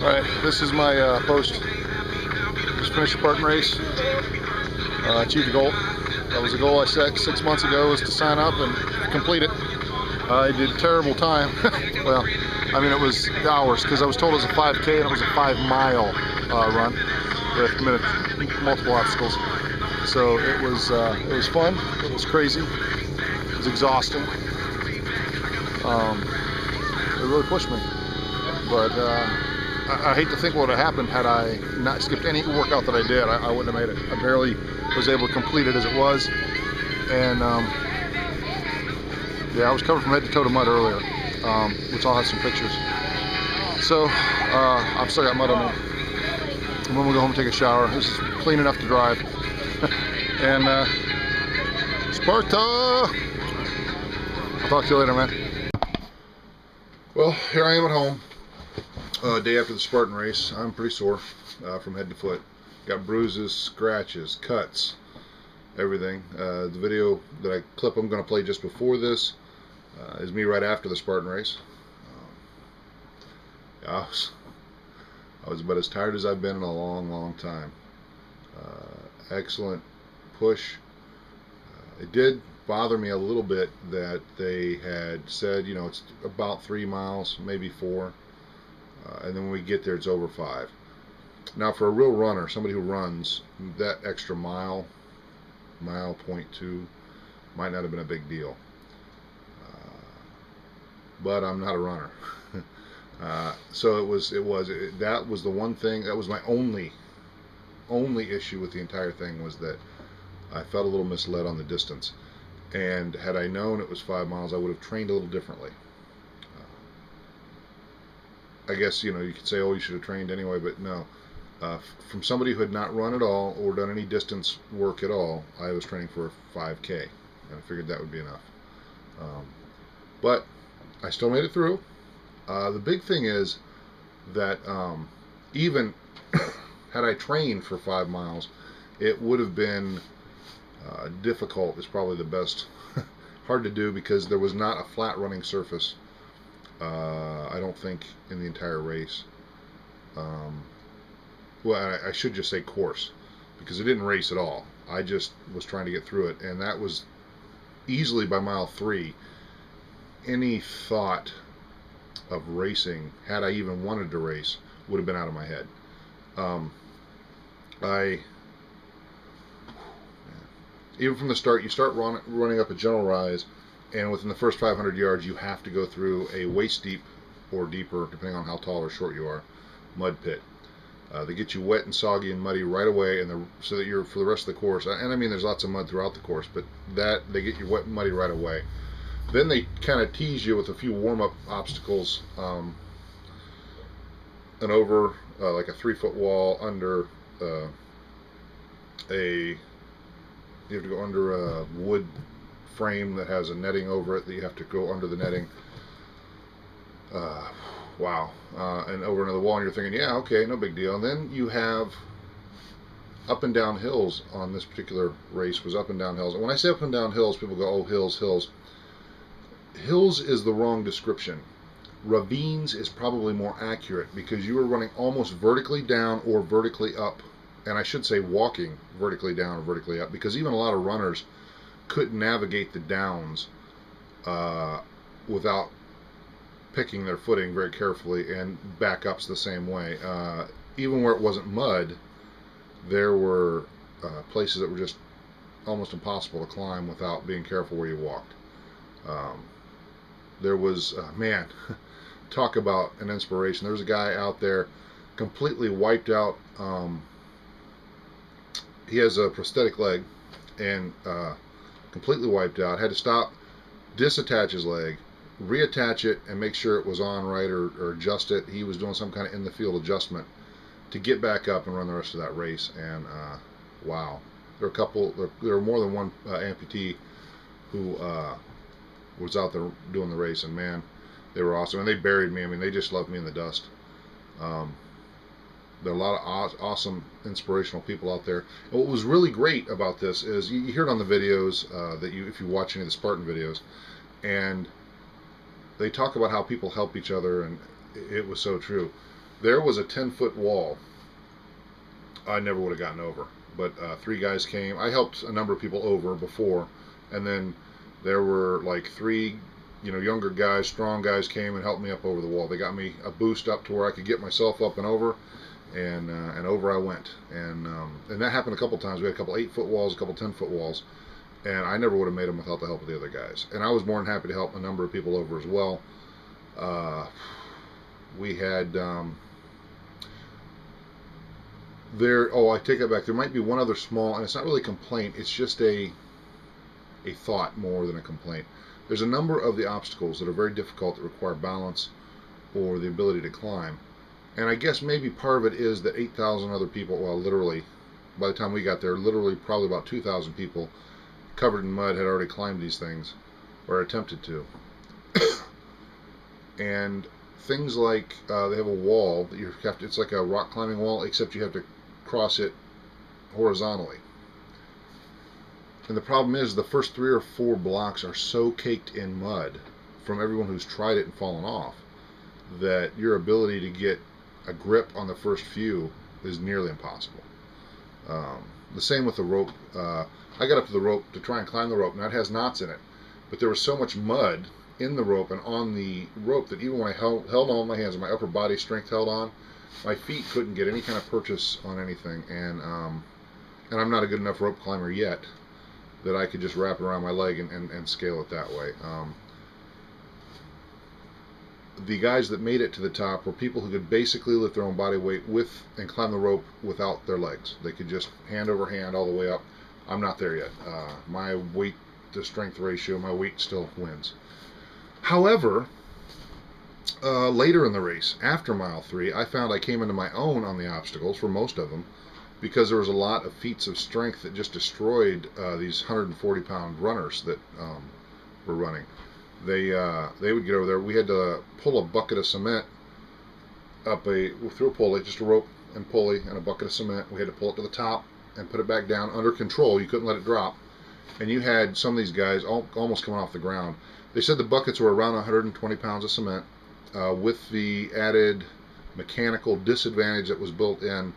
Alright, this is my post. Just finished the Spartan race. Achieved the goal. That was the goal I set 6 months ago, was to sign up and complete it. I did a terrible time. Well, I mean, it was hours, because I was told it was a 5K and it was a 5-mile run with multiple obstacles. So it was fun. It was crazy. It was exhausting. It really pushed me. But I hate to think what would have happened had I not skipped any workout that I did. I wouldn't have made it. I barely was able to complete it as it was. And yeah, I was covered from head to toe to mud earlier, which I'll have some pictures. So I've still got mud on me. And when we go home and take a shower, this is clean enough to drive. And Sparta! I'll talk to you later, man. Well, here I am at home. Day after the Spartan race. I'm pretty sore from head to foot. Got bruises, scratches, cuts, everything. The video that I'm going to play just before this is me right after the Spartan race. Yeah, I was about as tired as I've been in a long time. Excellent push. It did bother me a little bit that they had said, you know, it's about 3 miles, maybe 4. And then when we get there, it's over 5. Now, for a real runner, somebody who runs, that extra mile, 1.2, might not have been a big deal. But I'm not a runner. So that was the one thing, that was my only issue with the entire thing, was that I felt a little misled on the distance. And had I known it was 5 miles, I would have trained a little differently. I guess, you know, you could say, oh, you should have trained anyway, but no. From somebody who had not run at all or done any distance work at all, I was training for a 5K, and I figured that would be enough. But I still made it through. The big thing is that even had I trained for 5 miles, it would have been difficult, is probably the best. Hard to do, because there was not a flat running surface. I don't think in the entire race. Well, I should just say course, because I didn't race at all. I just was trying to get through it, and that was easily by mile 3. Any thought of racing, had I even wanted to race, would have been out of my head. Even from the start, you start running up a gentle rise, and within the first 500 yards, you have to go through a waist deep or deeper, depending on how tall or short you are, mud pit. They get you wet and soggy and muddy right away, and so that you're, for the rest of the course. And I mean, there's lots of mud throughout the course, but they get you wet and muddy right away. Then they kind of tease you with a few warm-up obstacles, and over like a 3-foot wall, under you have to go under a wood frame that has a netting over it that you have to go under the netting. Wow. And over another wall, and you're thinking, yeah, okay, no big deal. And then you have up and down hills. On this particular race was up and down hills. And when I say up and down hills, people go, oh, hills. Hills is the wrong description. Ravines is probably more accurate, because you were running almost vertically down or vertically up. And I should say walking vertically down or vertically up, because even a lot of runners couldn't navigate the downs without picking their footing very carefully, and backups the same way. Even where it wasn't mud, there were places that were just almost impossible to climb without being careful where you walked. There was, man, talk about an inspiration. There was a guy out there completely wiped out. He has a prosthetic leg, and completely wiped out. Had to stop, disattach his leg, reattach it, and make sure it was on right, or adjust it. He was doing some kind of in the field adjustment to get back up and run the rest of that race. And wow, there were more than one amputee who was out there doing the race, and man, they were awesome. And they buried me. I mean, they just left me in the dust. There are a lot of awesome, inspirational people out there. And what was really great about this is, you hear it on the videos if you watch any of the Spartan videos, and they talk about how people help each other, and it was so true. There was a 10-foot wall I never would have gotten over. But three guys came. I helped a number of people over before, and then there were like three, younger guys, strong guys came and helped me up over the wall. They got me a boost up to where I could get myself up and over, and over I went. And that happened a couple times. We had a couple 8-foot walls, a couple 10-foot walls, and I never would have made them without the help of the other guys. And I was more than happy to help a number of people over as well. We had. I take that back. There might be one other small, and it's not really a complaint. It's just a thought more than a complaint. There's a number of the obstacles that are very difficult that require balance or the ability to climb. And I guess maybe part of it is that 8,000 other people, well, literally, by the time we got there, literally probably about 2,000 people covered in mud had already climbed these things or attempted to. And things like they have a wall that you have to, it's like a rock climbing wall, except you have to cross it horizontally. And the problem is the first 3 or 4 blocks are so caked in mud from everyone who's tried it and fallen off that your ability to get a grip on the first few is nearly impossible. The same with the rope. I got up to the rope to try and climb the rope. Now it has knots in it, but there was so much mud in the rope and on the rope that even when I held on my hands and my upper body strength held on, my feet couldn't get any kind of purchase on anything. And I'm not a good enough rope climber yet that I could just wrap it around my leg and scale it that way. The guys that made it to the top were people who could basically lift their own body weight with and climb the rope without their legs. They could just hand over hand all the way up. I'm not there yet. My weight to strength ratio, my weight still wins. However, later in the race, after mile 3, I found I came into my own on the obstacles for most of them because there was a lot of feats of strength that just destroyed these 140-pound runners that were running. They would get over there. We had to pull a bucket of cement up through a pulley, just a rope and pulley and a bucket of cement. We had to pull it to the top and put it back down under control. You couldn't let it drop. And you had some of these guys almost coming off the ground. They said the buckets were around 120 pounds of cement with the added mechanical disadvantage that was built in,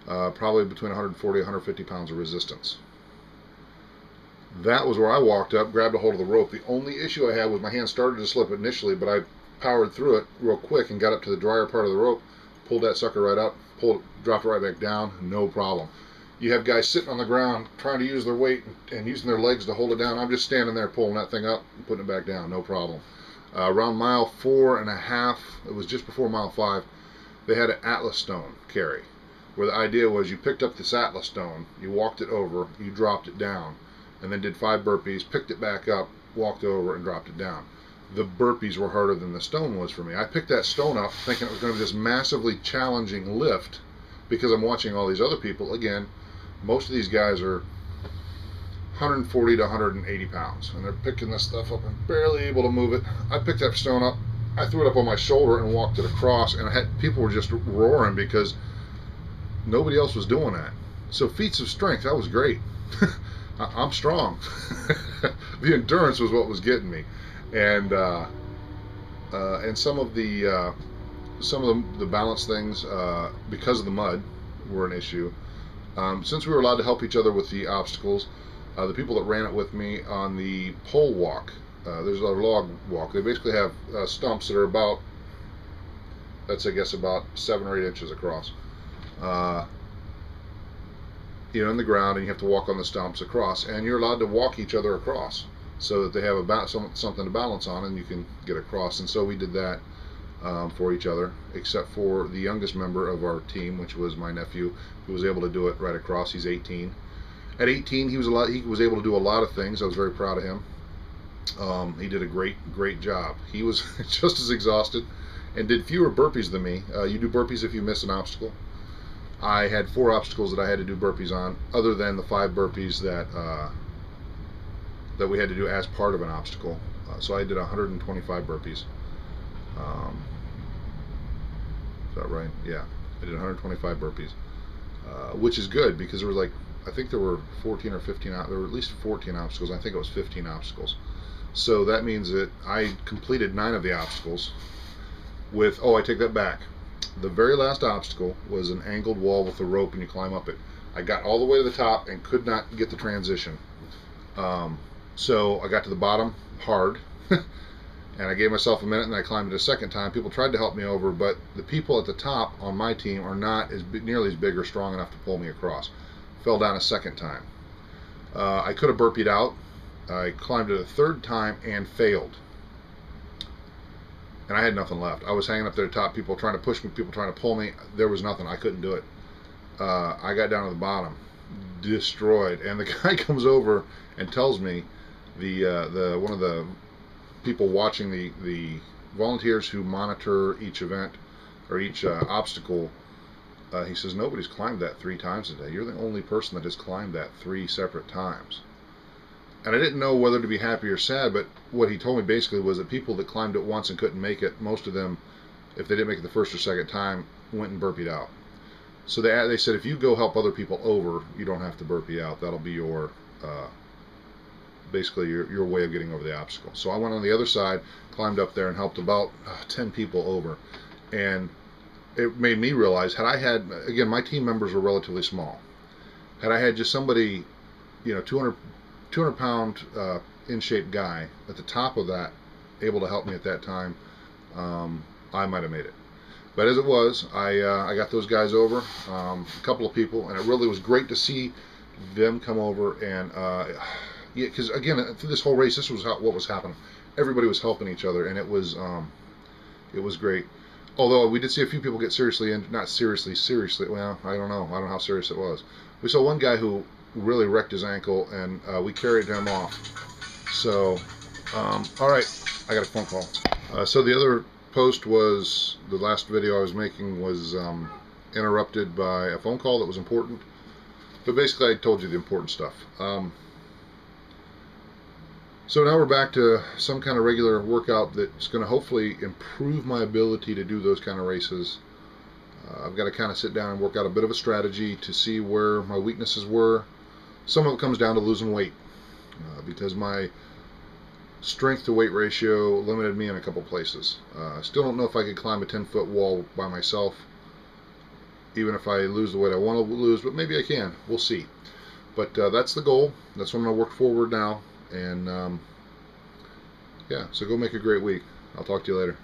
probably between 140 and 150 pounds of resistance. That was where I walked up, grabbed a hold of the rope. The only issue I had was my hand started to slip initially, but I powered through it real quick and got up to the drier part of the rope, pulled that sucker right up, dropped it right back down, no problem. You have guys sitting on the ground trying to use their weight and using their legs to hold it down. I'm just standing there pulling that thing up and putting it back down, no problem. Around mile 4.5, it was just before mile 5, they had an Atlas stone carry, where the idea was you picked up this Atlas stone, you walked it over, you dropped it down, and then did 5 burpees, picked it back up, walked over, and dropped it down. The burpees were harder than the stone was for me. I picked that stone up thinking it was going to be this massively challenging lift because I'm watching all these other people. Again, most of these guys are 140 to 180 pounds, and they're picking this stuff up and barely able to move it. I picked that stone up, I threw it up on my shoulder and walked it across, and people were just roaring because nobody else was doing that. So feats of strength, that was great. I'm strong. The endurance was what was getting me, and some of the balance things because of the mud were an issue. Since we were allowed to help each other with the obstacles, the people that ran it with me on the pole walk, there's a log walk. They basically have stumps that are about, that's I guess about 7 or 8 inches across. In the ground, and you have to walk on the stumps across, and you're allowed to walk each other across so that they have something to balance on and you can get across. And so we did that for each other, except for the youngest member of our team, which was my nephew, who was able to do it right across. He's 18. At 18, he was able to do a lot of things. I was very proud of him. He did a great job. He was just as exhausted and did fewer burpees than me. You do burpees if you miss an obstacle. I had 4 obstacles that I had to do burpees on, other than the 5 burpees that we had to do as part of an obstacle. So I did 125 burpees. Is that right? Yeah, I did 125 burpees, which is good because there was I think there were 14 or 15. There were at least 14 obstacles. I think it was 15 obstacles. So that means that I completed 9 of the obstacles. I take that back. The very last obstacle was an angled wall with a rope, and you climb up it. I got all the way to the top and could not get the transition. Um, so I got to the bottom hard, and I gave myself a minute, and I climbed it a second time. People tried to help me over, but the people at the top on my team are not nearly as big or strong enough to pull me across. Fell down a second time. I could have burpeed out. I climbed it a third time and failed. And I had nothing left. I was hanging up there at the top, people trying to push me, people trying to pull me. There was nothing. I couldn't do it. I got down to the bottom, destroyed. And the guy comes over and tells me, the one of the people watching the volunteers who monitor each event or each obstacle, he says, nobody's climbed that 3 times today. You're the only person that has climbed that 3 separate times. And I didn't know whether to be happy or sad, but what he told me basically was that people that climbed it once and couldn't make it, most of them, if they didn't make it the first or second time, went and burpeed out. So they said, if you go help other people over, you don't have to burpee out. That'll be your basically your way of getting over the obstacle. So I went on the other side, climbed up there, and helped about 10 people over. And it made me realize, had I had, again, my team members were relatively small. Had I had just somebody, 200 pound in shape guy at the top of that, able to help me at that time, I might have made it. But as it was, I got those guys over, a couple of people, and it really was great to see them come over. And because again, through this whole race, this was what was happening. Everybody was helping each other, and it was great. Although we did see a few people get seriously, and not seriously. Well, I don't know how serious it was. We saw one guy who really wrecked his ankle, and we carried him off. So, all right, I got a phone call. So the other post was, the last video I was making was interrupted by a phone call that was important. But basically, I told you the important stuff. So now we're back to some kind of regular workout that's going to hopefully improve my ability to do those kind of races. I've got to kind of sit down and work out a bit of a strategy to see where my weaknesses were. Some of it comes down to losing weight, because my strength to weight ratio limited me in a couple places. I still don't know if I could climb a 10-foot wall by myself, even if I lose the weight I want to lose, but maybe I can. We'll see. But that's the goal. That's what I'm going to work forward now. And yeah, so go make a great week. I'll talk to you later.